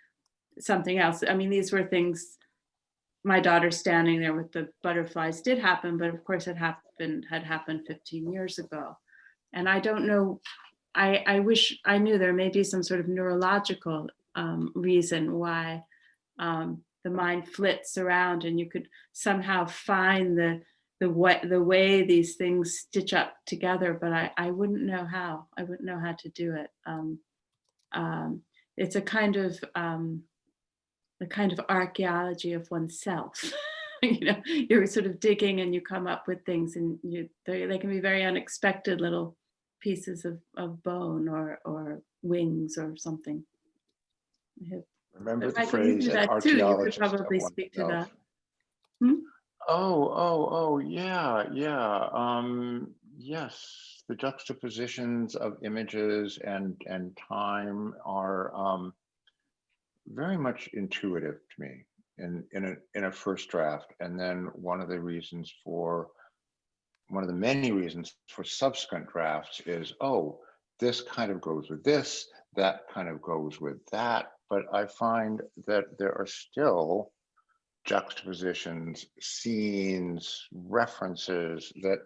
something else. I mean, these were things, my daughter standing there with the butterflies did happen, but of course had happened 15 years ago. And I don't know, I wish I knew. There may be some sort of neurological reason why the mind flits around, and you could somehow find the way these things stitch up together, but I wouldn't know how. I wouldn't know how to do it. It's a kind of the kind of archaeology of oneself. You're sort of digging and you come up with things, and they can be very unexpected little pieces of bone or wings or something. Remember the phrase, an archaeologist you could probably speak to that. Yes, the juxtapositions of images and time are very much intuitive to me in a first draft. And then one of the many reasons for subsequent drafts is, this kind of goes with this, that kind of goes with that. But I find that there are still juxtapositions, scenes, references that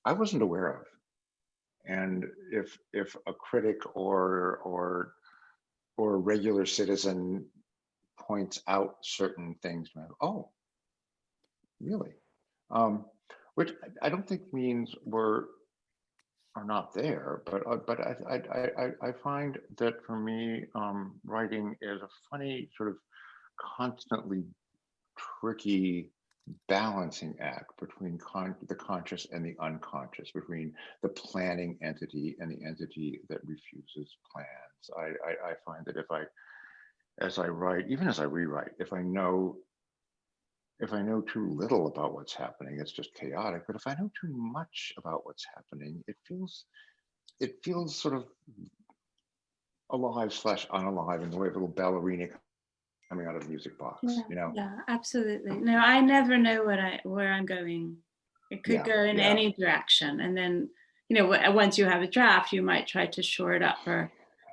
I wasn't aware of. And if a critic or a regular citizen points out certain things, really? Which I don't think means are not there, but I find that for me, writing is a funny sort of constantly tricky balancing act between the conscious and the unconscious, between the planning entity and the entity that refuses plans. I find that as I write, even as I rewrite, if I know too little about what's happening, it's just chaotic. But if I know too much about what's happening, it feels sort of alive/unalive, in the way of a little ballerina coming out of the music box. Yeah, absolutely. No, I never know where I'm going. It could go in any direction, and then once you have a draft, you might try to shore it up.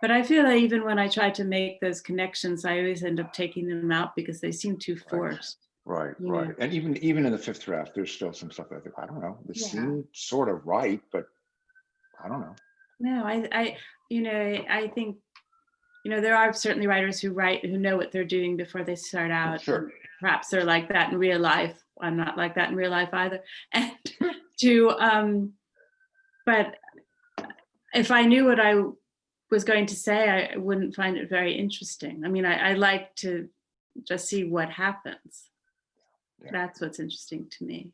But I feel that even when I try to make those connections, I always end up taking them out because they seem too forced. Right. And even in the fifth draft, there's still some stuff that I think, I don't know, this seemed sort of right, but I don't know. No, I think, there are certainly writers who know what they're doing before they start out. Sure. Perhaps they're like that in real life. I'm not like that in real life either. And but if I knew what I was going to say I wouldn't find it very interesting. I mean, I like to just see what happens. Yeah. That's what's interesting to me.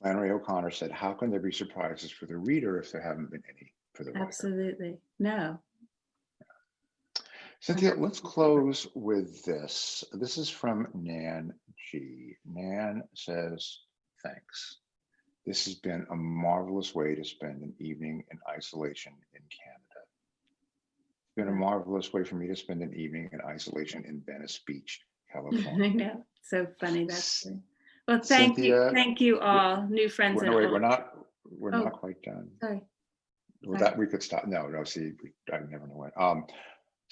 Flannery O'Connor said, how can there be surprises for the reader if there haven't been any for the writer? Absolutely. No. Cynthia, let's close with this. This is from Nan G. Nan says, thanks. This has been a marvelous way to spend an evening in isolation in Canada. It's been a marvelous way for me to spend an evening in isolation in Venice Beach, California. I know. So funny. That's true. Well, thank Cynthia, you. Thank you all, new friends. No, wait, we're not Oh. quite done. Sorry. Well, that we could stop. No, see, I never know when.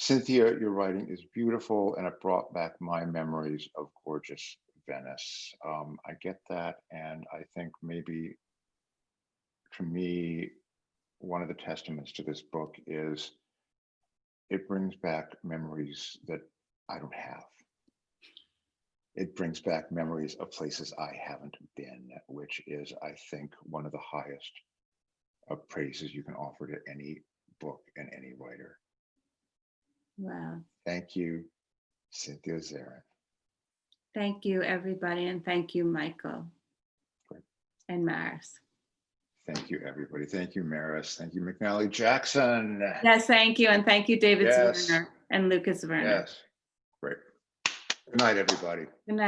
Cynthia, your writing is beautiful, and it brought back my memories of gorgeous Venice. I get that, and I think maybe, to me, one of the testaments to this book is it brings back memories that I don't have. It brings back memories of places I haven't been, which is, I think, one of the highest of praises you can offer to any book and any writer. Wow. Thank you, Cynthia Zarin. Thank you, everybody. And thank you, Michael. Great. And Maris. Thank you, everybody. Thank you, Maris. Thank you, McNally Jackson. Yes, thank you. And thank you, David Yes. Zwirner and Lucas Zwirner. Yes. Great. Good night, everybody. Good night.